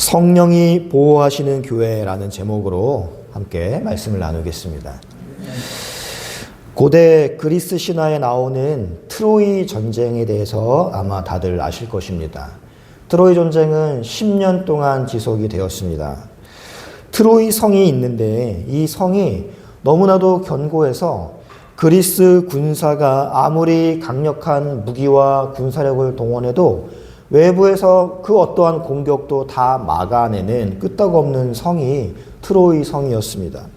성령이 보호하시는 교회라는 제목으로 함께 말씀을 나누겠습니다. 고대 그리스 신화에 나오는 트로이 전쟁에 대해서 아마 다들 아실 것입니다. 트로이 전쟁은 10년 동안 지속이 되었습니다. 트로이 성이 있는데 이 성이 너무나도 견고해서 그리스 군사가 아무리 강력한 무기와 군사력을 동원해도 외부에서 그 어떠한 공격도 다 막아내는 끄떡없는 성이 트로이 성이었습니다.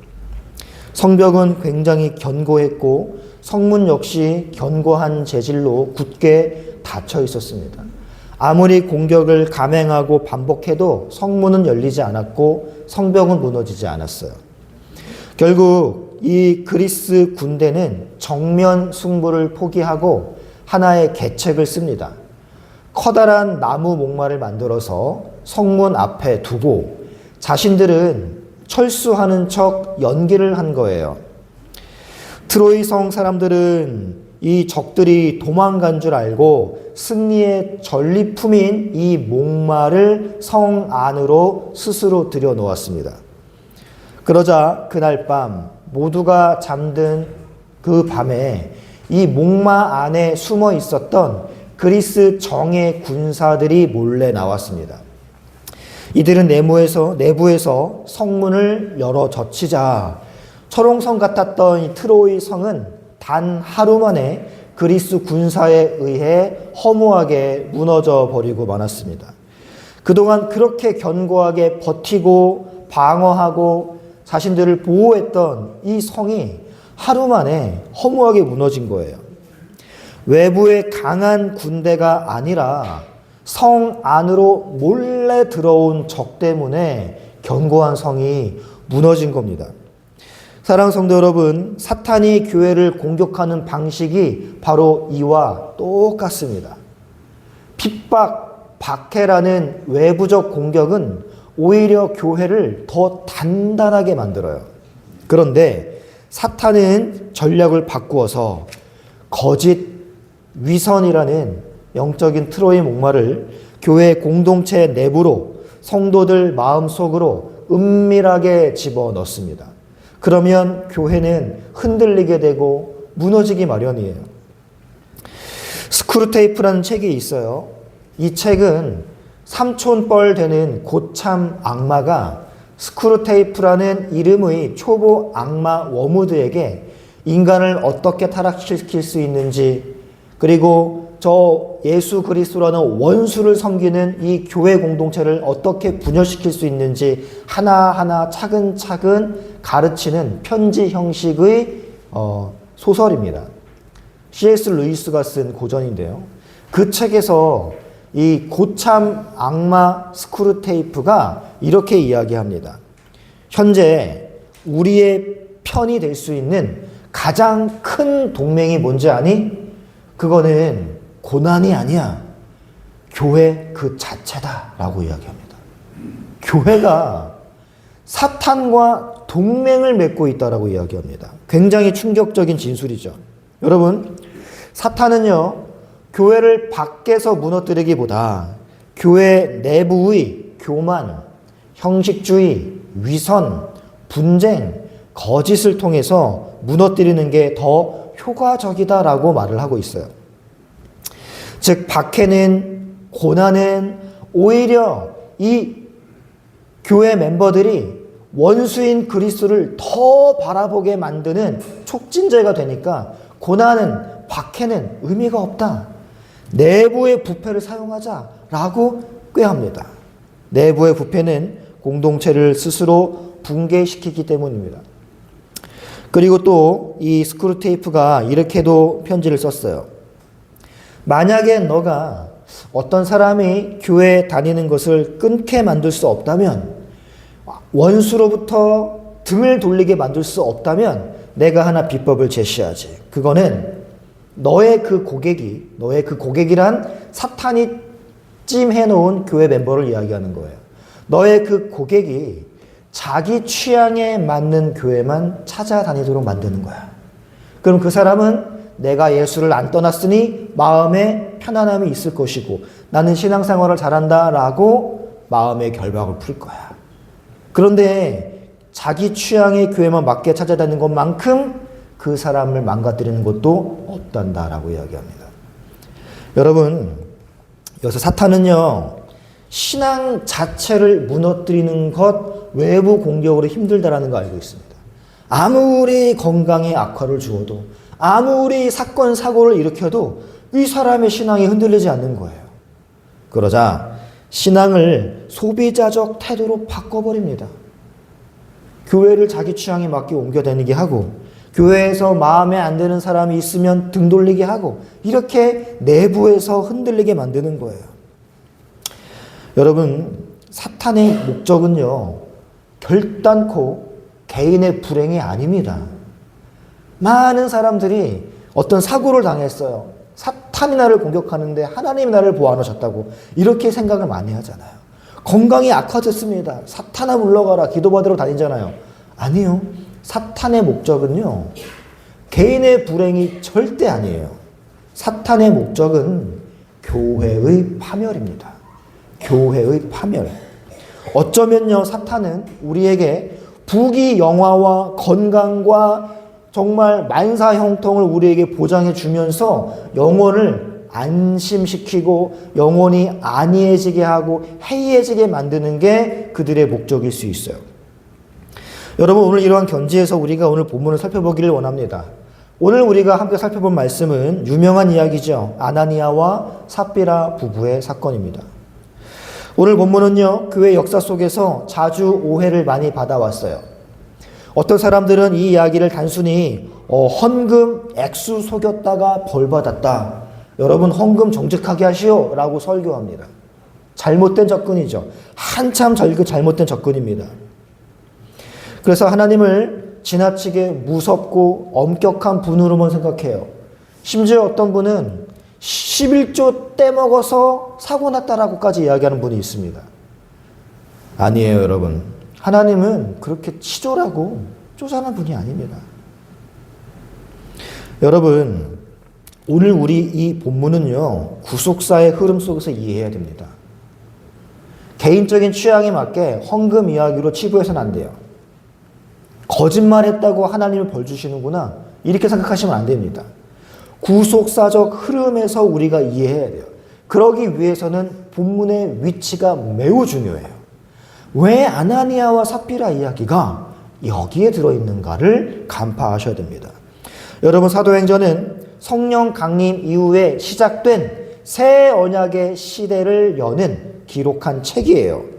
성벽은 굉장히 견고했고 성문 역시 견고한 재질로 굳게 닫혀 있었습니다. 아무리 공격을 감행하고 반복해도 성문은 열리지 않았고 성벽은 무너지지 않았어요. 결국 이 그리스 군대는 정면 승부를 포기하고 하나의 계책을 씁니다. 커다란 나무 목마를 만들어서 성문 앞에 두고 자신들은 철수하는 척 연기를 한 거예요. 트로이 성 사람들은 이 적들이 도망간 줄 알고 승리의 전리품인 이 목마를 성 안으로 스스로 들여놓았습니다. 그러자 그날 밤 모두가 잠든 그 밤에 이 목마 안에 숨어 있었던 그리스 정예 군사들이 몰래 나왔습니다. 이들은 내부에서 성문을 열어 젖히자 철옹성 같았던 이 트로이 성은 단 하루 만에 그리스 군사에 의해 허무하게 무너져 버리고 말았습니다. 그동안 그렇게 견고하게 버티고 방어하고 자신들을 보호했던 이 성이 하루 만에 허무하게 무너진 거예요. 외부의 강한 군대가 아니라 성 안으로 몰래 들어온 적 때문에 견고한 성이 무너진 겁니다. 사랑하는 성도 여러분, 사탄이 교회를 공격하는 방식이 바로 이와 똑같습니다. 핍박, 박해라는 외부적 공격은 오히려 교회를 더 단단하게 만들어요. 그런데 사탄은 전략을 바꾸어서 거짓 위선이라는 영적인 트로이 목마를 교회 공동체 내부로 성도들 마음속으로 은밀하게 집어넣습니다. 그러면 교회는 흔들리게 되고 무너지기 마련이에요. 스크루테이프라는 책이 있어요. 이 책은 삼촌뻘 되는 고참 악마가 스크루테이프라는 이름의 초보 악마 워무드에게 인간을 어떻게 타락시킬 수 있는지, 그리고 저 예수 그리스도라는 원수를 섬기는 이 교회 공동체를 어떻게 분열시킬 수 있는지 하나하나 차근차근 가르치는 편지 형식의 소설입니다. C.S. 루이스가 쓴 고전인데요. 그 책에서 이 고참 악마 스크루테이프가 이렇게 이야기합니다. 현재 우리의 편이 될 수 있는 가장 큰 동맹이 뭔지 아니? 그거는 고난이 아니야. 교회 그 자체다 라고 이야기합니다. 교회가 사탄과 동맹을 맺고 있다라고 이야기합니다. 굉장히 충격적인 진술이죠. 여러분, 사탄은요, 교회를 밖에서 무너뜨리기보다 교회 내부의 교만, 형식주의, 위선, 분쟁, 거짓을 통해서 무너뜨리는 게 더 효과적이다라고 말을 하고 있어요. 즉, 박해는, 고난은 오히려 이 교회 멤버들이 원수인 그리스도를 더 바라보게 만드는 촉진제가 되니까 고난은, 박해는 의미가 없다. 내부의 부패를 사용하자라고 꾀합니다. 내부의 부패는 공동체를 스스로 붕괴시키기 때문입니다. 그리고 또 이 스크루테이프가 이렇게도 편지를 썼어요. 만약에 너가 어떤 사람이 교회에 다니는 것을 끊게 만들 수 없다면, 원수로부터 등을 돌리게 만들 수 없다면 내가 하나 비법을 제시하지. 그거는 너의 그 고객이란 사탄이 찜해놓은 교회 멤버를 이야기하는 거예요. 너의 그 고객이 자기 취향에 맞는 교회만 찾아다니도록 만드는 거야. 그럼 그 사람은 내가 예수를 안 떠났으니 마음에 편안함이 있을 것이고 나는 신앙생활을 잘한다라고 마음의 결박을 풀 거야. 그런데 자기 취향의 교회만 맞게 찾아다니는 것만큼 그 사람을 망가뜨리는 것도 없단다라고 이야기합니다. 여러분, 여기서 사탄은요, 신앙 자체를 무너뜨리는 것, 외부 공격으로 힘들다라는 거 알고 있습니다. 아무리 건강에 악화를 주어도, 아무리 사건 사고를 일으켜도 이 사람의 신앙이 흔들리지 않는 거예요. 그러자 신앙을 소비자적 태도로 바꿔버립니다. 교회를 자기 취향에 맞게 옮겨다니게 하고, 교회에서 마음에 안 드는 사람이 있으면 등 돌리게 하고, 이렇게 내부에서 흔들리게 만드는 거예요. 여러분, 사탄의 목적은요, 결단코 개인의 불행이 아닙니다. 많은 사람들이 어떤 사고를 당했어요. 사탄이 나를 공격하는데 하나님이 나를 보호하셨다고 이렇게 생각을 많이 하잖아요. 건강이 악화됐습니다. 사탄아 물러가라 기도받으러 다니잖아요. 아니요. 사탄의 목적은요, 개인의 불행이 절대 아니에요. 사탄의 목적은 교회의 파멸입니다. 교회의 파멸. 어쩌면요, 사탄은 우리에게 부귀영화와 건강과 정말 만사형통을 우리에게 보장해 주면서 영혼을 안심시키고 영혼이 안이해지게 하고 해이해지게 만드는 게 그들의 목적일 수 있어요. 여러분, 오늘 이러한 견지에서 우리가 오늘 본문을 살펴보기를 원합니다. 오늘 우리가 함께 살펴본 말씀은 유명한 이야기죠. 아나니아와 삽비라 부부의 사건입니다. 오늘 본문은요, 교회 역사 속에서 자주 오해를 많이 받아왔어요. 어떤 사람들은 이 이야기를 단순히 헌금 액수 속였다가 벌받았다. 여러분, 헌금 정직하게 하시오 라고 설교합니다. 잘못된 접근이죠. 한참 잘못된 접근입니다. 그래서 하나님을 지나치게 무섭고 엄격한 분으로만 생각해요. 심지어 어떤 분은 11조 떼먹어서 사고 났다라고까지 이야기하는 분이 있습니다. 아니에요, 여러분. 하나님은 그렇게 치졸하고 쪼잔한 분이 아닙니다. 여러분, 오늘 우리 이 본문은요, 구속사의 흐름 속에서 이해해야 됩니다. 개인적인 취향에 맞게 헌금 이야기로 치부해서는 안 돼요. 거짓말했다고 하나님을 벌 주시는구나, 이렇게 생각하시면 안 됩니다. 구속사적 흐름에서 우리가 이해해야 돼요. 그러기 위해서는 본문의 위치가 매우 중요해요. 왜 아나니아와 삽비라 이야기가 여기에 들어있는가를 간파하셔야 됩니다. 여러분, 사도행전은 성령 강림 이후에 시작된 새 언약의 시대를 여는 기록한 책이에요.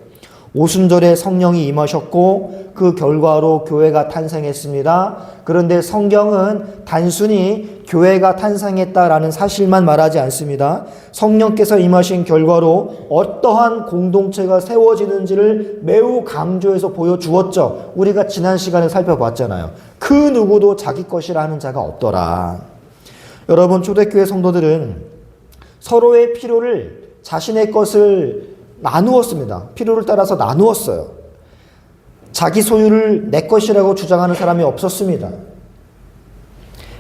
오순절에 성령이 임하셨고 그 결과로 교회가 탄생했습니다. 그런데 성경은 단순히 교회가 탄생했다라는 사실만 말하지 않습니다. 성령께서 임하신 결과로 어떠한 공동체가 세워지는지를 매우 강조해서 보여주었죠. 우리가 지난 시간에 살펴봤잖아요. 그 누구도 자기 것이라 하는 자가 없더라. 여러분, 초대교회 성도들은 서로의 필요를, 자신의 것을 나누었습니다. 필요를 따라서 나누었어요. 자기 소유를 내 것이라고 주장하는 사람이 없었습니다.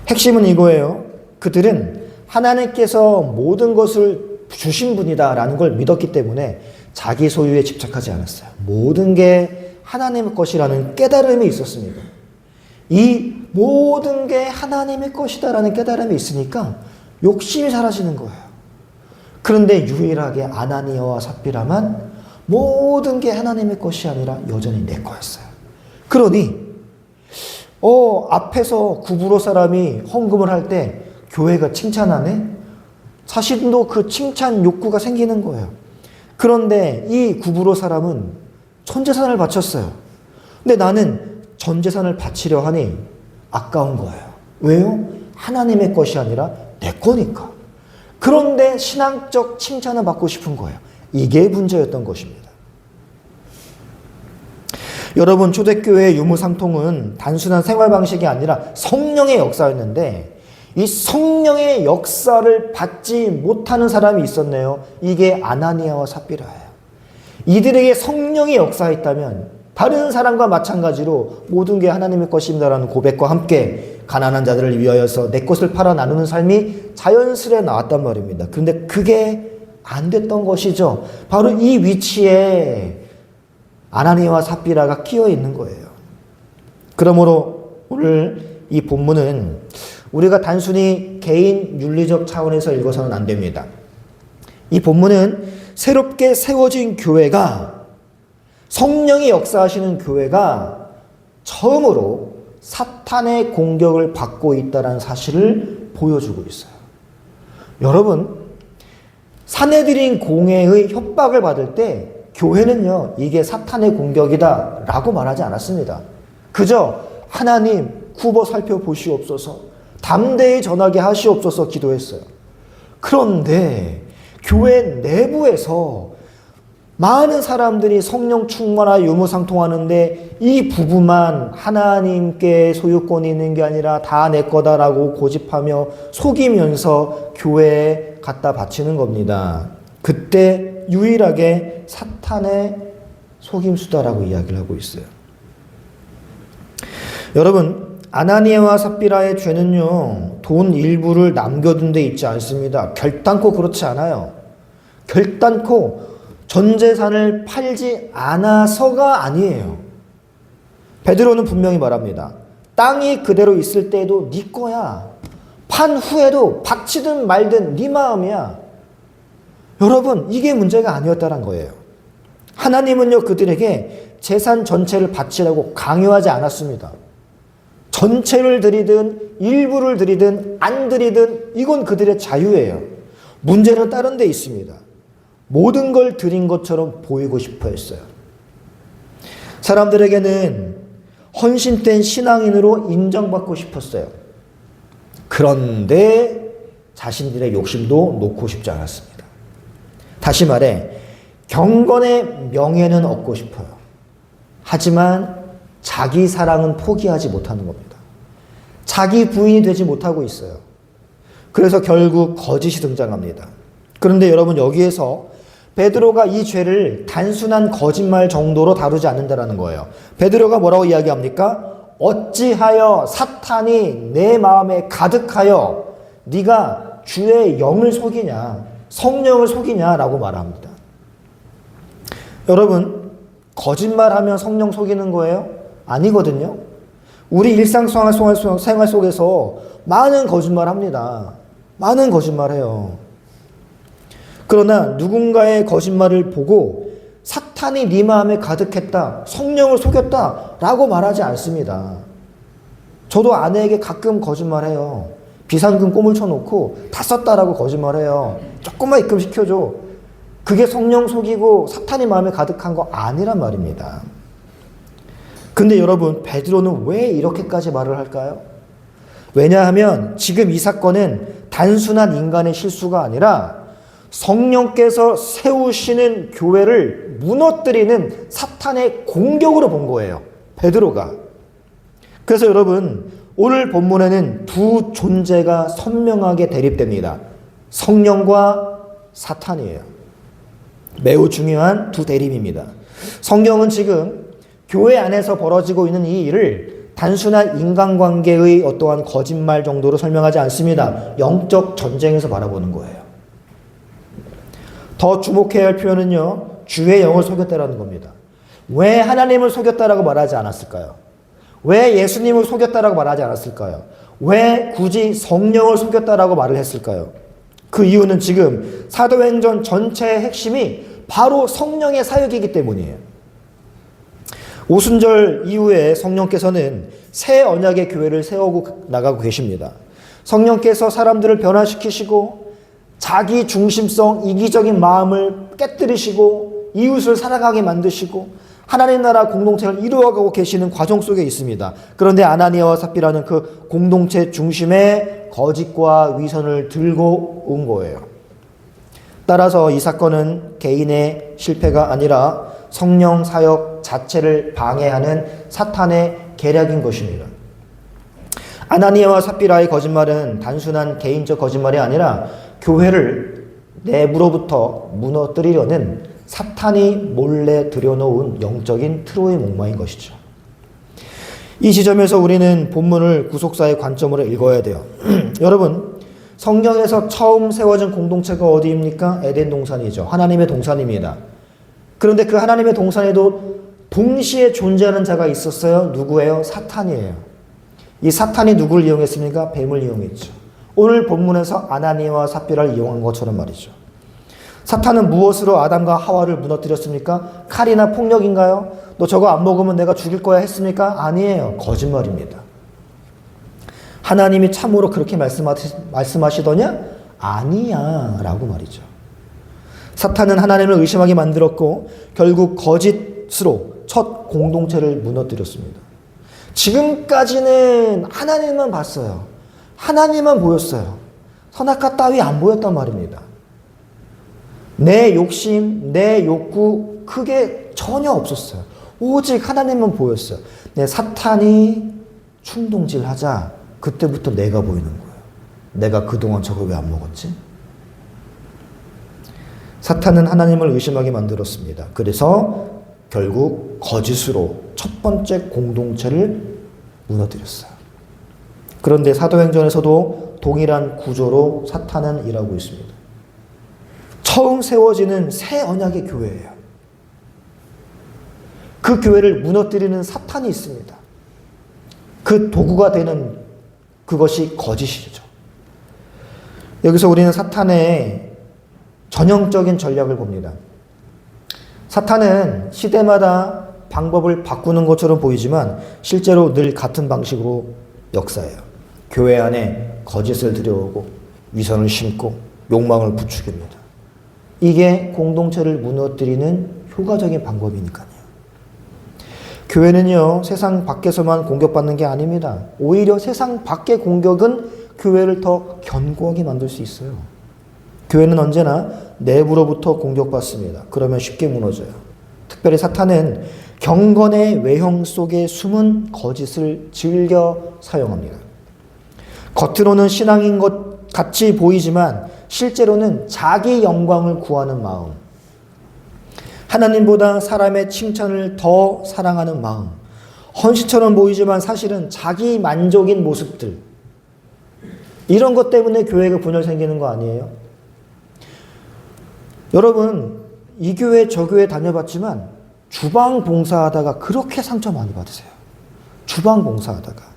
핵심은 이거예요. 그들은 하나님께서 모든 것을 주신 분이다라는 걸 믿었기 때문에 자기 소유에 집착하지 않았어요. 모든 게 하나님의 것이라는 깨달음이 있었습니다. 이 모든 게 하나님의 것이다라는 깨달음이 있으니까 욕심이 사라지는 거예요. 그런데 유일하게 아나니아와 삽비라만 모든 게 하나님의 것이 아니라 여전히 내 거였어요. 그러니 앞에서 구브로 사람이 헌금을 할 때 교회가 칭찬하네? 자신도 그 칭찬 욕구가 생기는 거예요. 그런데 이 구브로 사람은 전 재산을 바쳤어요. 근데 나는 전 재산을 바치려 하니 아까운 거예요. 왜요? 하나님의 것이 아니라 내 거니까. 그런데 신앙적 칭찬을 받고 싶은 거예요. 이게 문제였던 것입니다. 여러분, 초대교회의 유무상통은 단순한 생활 방식이 아니라 성령의 역사였는데 이 성령의 역사를 받지 못하는 사람이 있었네요. 이게 아나니아와 삽비라예요. 이들에게 성령의 역사했다면 다른 사람과 마찬가지로 모든 게 하나님의 것입니다라는 고백과 함께 가난한 자들을 위하여서 내 것을 팔아 나누는 삶이 자연스레 나왔단 말입니다. 그런데 그게 안 됐던 것이죠. 바로 이 위치에 아나니아와 삽비라가 끼어 있는 거예요. 그러므로 오늘 이 본문은 우리가 단순히 개인 윤리적 차원에서 읽어서는 안 됩니다. 이 본문은 새롭게 세워진 교회가, 성령이 역사하시는 교회가 처음으로 사탄의 공격을 받고 있다는 사실을 보여주고 있어요. 여러분, 사내들인 공회의 협박을 받을 때 교회는요, 이게 사탄의 공격이다 라고 말하지 않았습니다. 그저 하나님 굽어 살펴보시옵소서, 담대히 전하게 하시옵소서 기도했어요. 그런데 교회 내부에서 많은 사람들이 성령 충만하여 유무상통하는데 이 부부만 하나님께 소유권이 있는 게 아니라 다 내 거다라고 고집하며 속이면서 교회에 갖다 바치는 겁니다. 그때 유일하게 사탄의 속임수다라고 이야기를 하고 있어요. 여러분, 아나니아와 삽비라의 죄는요, 돈 일부를 남겨둔 데 있지 않습니다. 결단코 그렇지 않아요. 결단코 전 재산을 팔지 않아서가 아니에요. 베드로는 분명히 말합니다. 땅이 그대로 있을 때에도 네 거야. 판 후에도 바치든 말든 네 마음이야. 여러분, 이게 문제가 아니었다는 거예요. 하나님은요, 그들에게 재산 전체를 바치라고 강요하지 않았습니다. 전체를 드리든 일부를 드리든 안 드리든 이건 그들의 자유예요. 문제는 다른 데 있습니다. 모든 걸 드린 것처럼 보이고 싶어 했어요. 사람들에게는 헌신된 신앙인으로 인정받고 싶었어요. 그런데 자신들의 욕심도 놓고 싶지 않았습니다. 다시 말해, 경건의 명예는 얻고 싶어요. 하지만 자기 사랑은 포기하지 못하는 겁니다. 자기 부인이 되지 못하고 있어요. 그래서 결국 거짓이 등장합니다. 그런데 여러분, 여기에서 베드로가 이 죄를 단순한 거짓말 정도로 다루지 않는다는 거예요. 베드로가 뭐라고 이야기합니까? 어찌하여 사탄이 내 마음에 가득하여 네가 주의 영을 속이냐, 성령을 속이냐라고 말합니다. 여러분, 거짓말하면 성령 속이는 거예요? 아니거든요. 우리 일상생활 속에서 많은 거짓말합니다. 많은 거짓말해요. 그러나 누군가의 거짓말을 보고 사탄이 네 마음에 가득했다, 성령을 속였다 라고 말하지 않습니다. 저도 아내에게 가끔 거짓말해요. 비상금 꼬물 쳐놓고 다 썼다라고 거짓말해요. 조금만 입금 시켜줘. 그게 성령 속이고 사탄이 마음에 가득한 거 아니란 말입니다. 근데 여러분, 베드로는 왜 이렇게까지 말을 할까요? 왜냐하면 지금 이 사건은 단순한 인간의 실수가 아니라 성령께서 세우시는 교회를 무너뜨리는 사탄의 공격으로 본 거예요. 베드로가. 그래서 여러분, 오늘 본문에는 두 존재가 선명하게 대립됩니다. 성령과 사탄이에요. 매우 중요한 두 대립입니다. 성경은 지금 교회 안에서 벌어지고 있는 이 일을 단순한 인간관계의 어떠한 거짓말 정도로 설명하지 않습니다. 영적 전쟁에서 바라보는 거예요. 더 주목해야 할 표현은요, 주의 영을 속였다라는 겁니다. 왜 하나님을 속였다라고 말하지 않았을까요? 왜 예수님을 속였다라고 말하지 않았을까요? 왜 굳이 성령을 속였다라고 말을 했을까요? 그 이유는 지금 사도행전 전체의 핵심이 바로 성령의 사역이기 때문이에요. 오순절 이후에 성령께서는 새 언약의 교회를 세우고 나가고 계십니다. 성령께서 사람들을 변화시키시고 자기 중심성, 이기적인 마음을 깨뜨리시고 이웃을 사랑하게 만드시고 하나님 나라 공동체를 이루어가고 계시는 과정 속에 있습니다. 그런데 아나니아와 삽비라는 그 공동체 중심에 거짓과 위선을 들고 온 거예요. 따라서 이 사건은 개인의 실패가 아니라 성령 사역 자체를 방해하는 사탄의 계략인 것입니다. 아나니아와 삽비라의 거짓말은 단순한 개인적 거짓말이 아니라 교회를 내부로부터 무너뜨리려는 사탄이 몰래 들여놓은 영적인 트로이 목마인 것이죠. 이 지점에서 우리는 본문을 구속사의 관점으로 읽어야 돼요. 여러분, 성경에서 처음 세워진 공동체가 어디입니까? 에덴 동산이죠. 하나님의 동산입니다. 그런데 그 하나님의 동산에도 동시에 존재하는 자가 있었어요. 누구예요? 사탄이에요. 이 사탄이 누구를 이용했습니까? 뱀을 이용했죠. 오늘 본문에서 아나니아와 삽비라를 이용한 것처럼 말이죠. 사탄은 무엇으로 아담과 하와를 무너뜨렸습니까? 칼이나 폭력인가요? 너 저거 안 먹으면 내가 죽일 거야 했습니까? 아니에요. 거짓말입니다. 하나님이 참으로 그렇게 말씀하시더냐? 아니야 라고 말이죠. 사탄은 하나님을 의심하게 만들었고 결국 거짓으로 첫 공동체를 무너뜨렸습니다. 지금까지는 하나님만 봤어요. 하나님만 보였어요. 선악과 따위 안 보였단 말입니다. 내 욕심, 내 욕구 크게 전혀 없었어요. 오직 하나님만 보였어요. 내 사탄이 충동질하자 그때부터 내가 보이는 거예요. 내가 그동안 저거 왜 안 먹었지? 사탄은 하나님을 의심하게 만들었습니다. 그래서 결국 거짓으로 첫 번째 공동체를 무너뜨렸어요. 그런데 사도행전에서도 동일한 구조로 사탄은 일하고 있습니다. 처음 세워지는 새 언약의 교회예요. 그 교회를 무너뜨리는 사탄이 있습니다. 그 도구가 되는 그것이 거짓이죠. 여기서 우리는 사탄의 전형적인 전략을 봅니다. 사탄은 시대마다 방법을 바꾸는 것처럼 보이지만 실제로 늘 같은 방식으로 역사해요. 교회 안에 거짓을 들여오고 위선을 심고 욕망을 부추깁니다. 이게 공동체를 무너뜨리는 효과적인 방법이니까요. 교회는요, 세상 밖에서만 공격받는 게 아닙니다. 오히려 세상 밖의 공격은 교회를 더 견고하게 만들 수 있어요. 교회는 언제나 내부로부터 공격받습니다. 그러면 쉽게 무너져요. 특별히 사탄은 경건의 외형 속에 숨은 거짓을 즐겨 사용합니다. 겉으로는 신앙인 것 같이 보이지만 실제로는 자기 영광을 구하는 마음, 하나님보다 사람의 칭찬을 더 사랑하는 마음, 헌신처럼 보이지만 사실은 자기 만족인 모습들, 이런 것 때문에 교회가 분열 생기는 거 아니에요? 여러분, 이 교회 저 교회 다녀봤지만 주방 봉사하다가 그렇게 상처 많이 받으세요. 주방 봉사하다가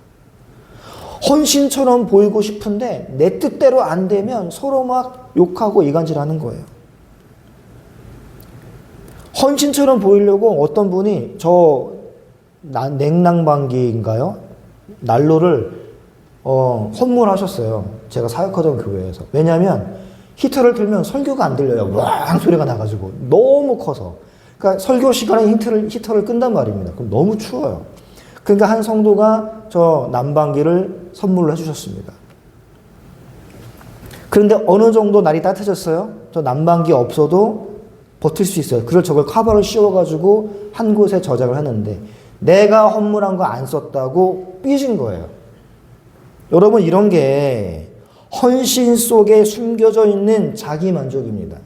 헌신처럼 보이고 싶은데 내 뜻대로 안 되면 서로 막 욕하고 이간질하는 거예요. 헌신처럼 보이려고 어떤 분이 저 냉난방기인가요? 난로를 선물하셨어요. 제가 사역하던 교회에서. 왜냐하면 히터를 틀면 설교가 안 들려요. 왕 소리가 나가지고 너무 커서. 그러니까 설교 시간에 히터를 끈단 말입니다. 그럼 너무 추워요. 그러니까 한 성도가 저 난방기를 선물로 해주셨습니다. 그런데 어느 정도 날이 따뜻해졌어요? 저 난방기 없어도 버틸 수 있어요. 그걸 저걸 커버를 씌워가지고 한 곳에 저장을 하는데 내가 헌물한 거 안 썼다고 삐진 거예요. 여러분, 이런 게 헌신 속에 숨겨져 있는 자기 만족입니다.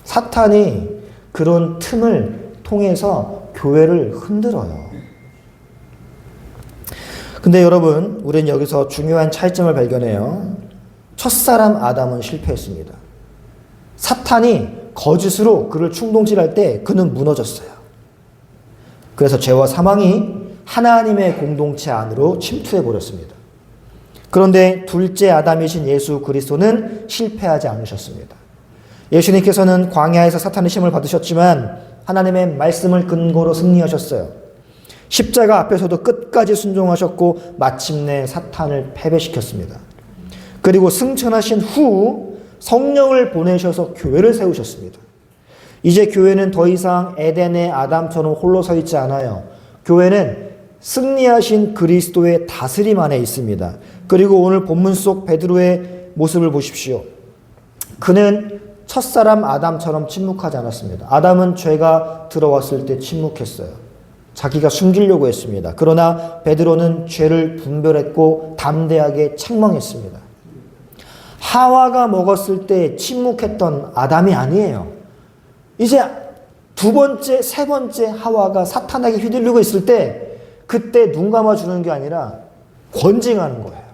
사탄이 그런 틈을 통해서 교회를 흔들어요. 근데 여러분, 우리는 여기서 중요한 차이점을 발견해요. 첫사람 아담은 실패했습니다. 사탄이 거짓으로 그를 충동질할 때 그는 무너졌어요. 그래서 죄와 사망이 하나님의 공동체 안으로 침투해버렸습니다. 그런데 둘째 아담이신 예수 그리스도는 실패하지 않으셨습니다. 예수님께서는 광야에서 사탄의 시험을 받으셨지만 하나님의 말씀을 근거로 승리하셨어요. 십자가 앞에서도 끝까지 순종하셨고 마침내 사탄을 패배시켰습니다. 그리고 승천하신 후 성령을 보내셔서 교회를 세우셨습니다. 이제 교회는 더 이상 에덴의 아담처럼 홀로 서 있지 않아요. 교회는 승리하신 그리스도의 다스림 안에 있습니다. 그리고 오늘 본문 속 베드로의 모습을 보십시오. 그는 첫사람 아담처럼 침묵하지 않았습니다. 아담은 죄가 들어왔을 때 침묵했어요. 자기가 숨기려고 했습니다. 그러나 베드로는 죄를 분별했고 담대하게 책망했습니다. 하와가 먹었을 때 침묵했던 아담이 아니에요. 이제 두 번째, 세 번째 하와가 사탄에게 휘둘리고 있을 때 그때 눈 감아주는 게 아니라 권징하는 거예요.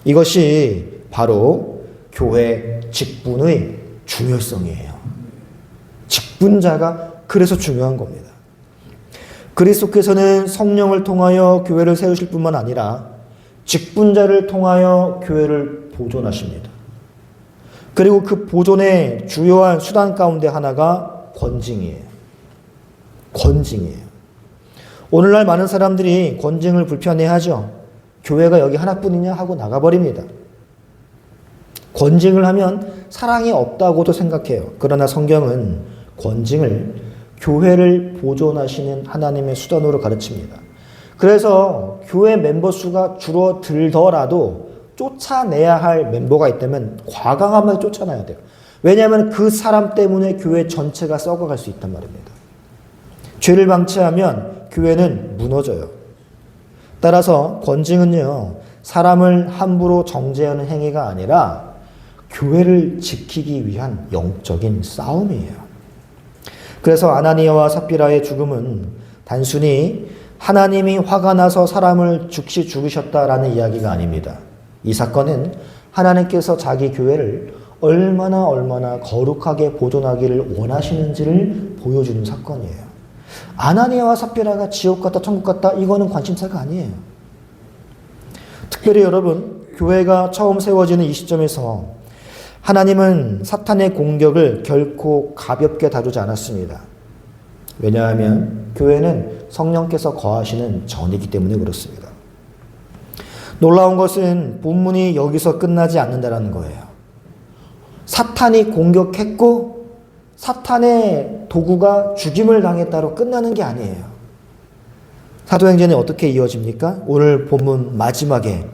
이것이 바로 교회 직분의 중요성이에요. 직분자가 그래서 중요한 겁니다. 그리스도께서는 성령을 통하여 교회를 세우실 뿐만 아니라 직분자를 통하여 교회를 보존하십니다. 그리고 그 보존의 주요한 수단 가운데 하나가 권징이에요. 권징이에요. 오늘날 많은 사람들이 권징을 불편해하죠. 교회가 여기 하나뿐이냐 하고 나가버립니다. 권징을 하면 사랑이 없다고도 생각해요. 그러나 성경은 권징을 교회를 보존하시는 하나님의 수단으로 가르칩니다. 그래서 교회 멤버 수가 줄어들더라도 쫓아내야 할 멤버가 있다면 과감하게 쫓아내야 돼요. 왜냐하면 그 사람 때문에 교회 전체가 썩어갈 수 있단 말입니다. 죄를 방치하면 교회는 무너져요. 따라서 권징은요, 사람을 함부로 정죄하는 행위가 아니라 교회를 지키기 위한 영적인 싸움이에요. 그래서 아나니아와 삽비라의 죽음은 단순히 하나님이 화가 나서 사람을 즉시 죽이셨다라는 이야기가 아닙니다. 이 사건은 하나님께서 자기 교회를 얼마나 거룩하게 보존하기를 원하시는지를 보여주는 사건이에요. 아나니아와 삽비라가 지옥 갔다 천국 갔다 이거는 관심사가 아니에요. 특별히 여러분, 교회가 처음 세워지는 이 시점에서 하나님은 사탄의 공격을 결코 가볍게 다루지 않았습니다. 왜냐하면 교회는 성령께서 거하시는 전이기 때문에 그렇습니다. 놀라운 것은 본문이 여기서 끝나지 않는다는 거예요. 사탄이 공격했고 사탄의 도구가 죽임을 당했다로 끝나는 게 아니에요. 사도행전이 어떻게 이어집니까? 오늘 본문 마지막에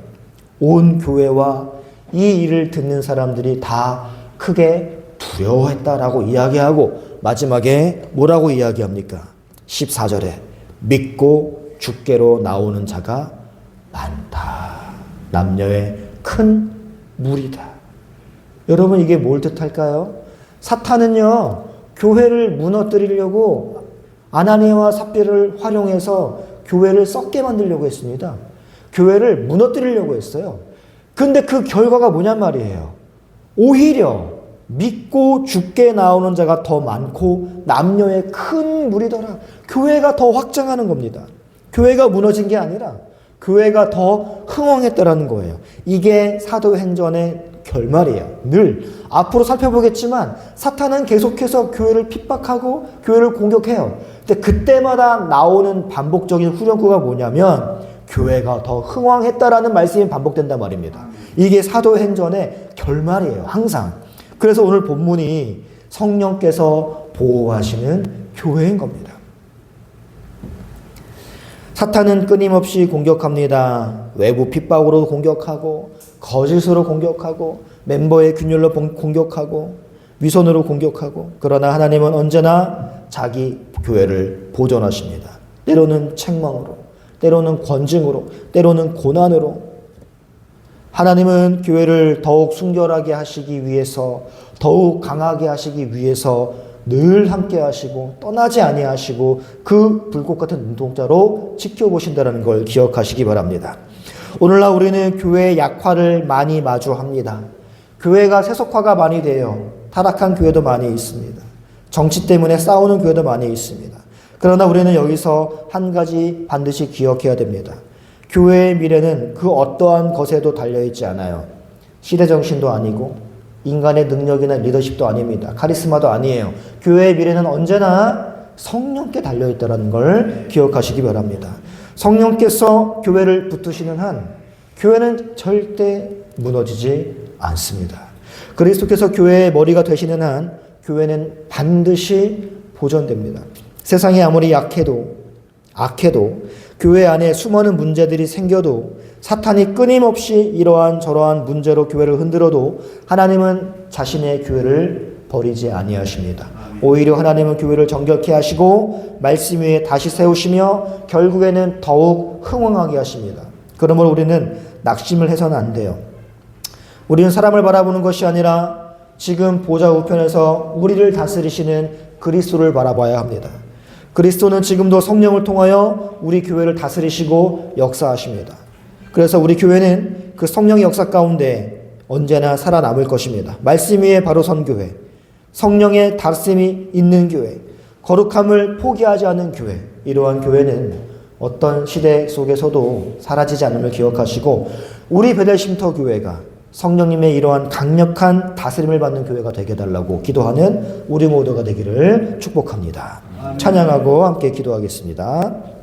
온 교회와 이 일을 듣는 사람들이 다 크게 두려워했다라고 이야기하고 마지막에 뭐라고 이야기합니까? 14절에 믿고 주께로 나오는 자가 많다. 남녀의 큰 무리다. 여러분, 이게 뭘 뜻할까요? 사탄은요, 교회를 무너뜨리려고 아나니아와 삽비를 활용해서 교회를 썩게 만들려고 했습니다. 교회를 무너뜨리려고 했어요. 근데 그 결과가 뭐냔 말이에요. 오히려 믿고 죽게 나오는 자가 더 많고 남녀의 큰 무리더라. 교회가 더 확장하는 겁니다. 교회가 무너진 게 아니라 교회가 더 흥왕했다라는 거예요. 이게 사도행전의 결말이에요. 늘 앞으로 살펴보겠지만 사탄은 계속해서 교회를 핍박하고 교회를 공격해요. 근데 그때마다 나오는 반복적인 후렴구가 뭐냐면 교회가 더 흥왕했다라는 말씀이 반복된단 말입니다. 이게 사도행전의 결말이에요. 항상. 그래서 오늘 본문이 성령께서 보호하시는 교회인 겁니다. 사탄은 끊임없이 공격합니다. 외부 핍박으로 공격하고 거짓으로 공격하고 멤버의 균열로 공격하고 위선으로 공격하고, 그러나 하나님은 언제나 자기 교회를 보존하십니다. 때로는 책망으로, 때로는 권징으로, 때로는 고난으로. 하나님은 교회를 더욱 순결하게 하시기 위해서, 더욱 강하게 하시기 위해서 늘 함께 하시고 떠나지 아니하시고 그 불꽃 같은 눈동자로 지켜보신다는 걸 기억하시기 바랍니다. 오늘날 우리는 교회의 약화를 많이 마주합니다. 교회가 세속화가 많이 돼요. 타락한 교회도 많이 있습니다. 정치 때문에 싸우는 교회도 많이 있습니다. 그러나 우리는 여기서 한 가지 반드시 기억해야 됩니다. 교회의 미래는 그 어떠한 것에도 달려있지 않아요. 시대정신도 아니고 인간의 능력이나 리더십도 아닙니다. 카리스마도 아니에요. 교회의 미래는 언제나 성령께 달려있다는 걸 기억하시기 바랍니다. 성령께서 교회를 붙드시는 한 교회는 절대 무너지지 않습니다. 그리스도께서 교회의 머리가 되시는 한 교회는 반드시 보존됩니다. 세상이 아무리 악해도 교회 안에 수많은 문제들이 생겨도 사탄이 끊임없이 이러한 저러한 문제로 교회를 흔들어도 하나님은 자신의 교회를 버리지 아니하십니다. 오히려 하나님은 교회를 정결케 하시고 말씀 위에 다시 세우시며 결국에는 더욱 흥왕하게 하십니다. 그러므로 우리는 낙심을 해서는 안 돼요. 우리는 사람을 바라보는 것이 아니라 지금 보좌 우편에서 우리를 다스리시는 그리스도를 바라봐야 합니다. 그리스도는 지금도 성령을 통하여 우리 교회를 다스리시고 역사하십니다. 그래서 우리 교회는 그 성령의 역사 가운데 언제나 살아남을 것입니다. 말씀 위에 바로 선 교회, 성령의 다스림이 있는 교회, 거룩함을 포기하지 않는 교회, 이러한 교회는 어떤 시대 속에서도 사라지지 않음을 기억하시고 우리 베델쉼터 교회가 성령님의 이러한 강력한 다스림을 받는 교회가 되게 해달라고 기도하는 우리 모두가 되기를 축복합니다. 찬양하고 함께 기도하겠습니다.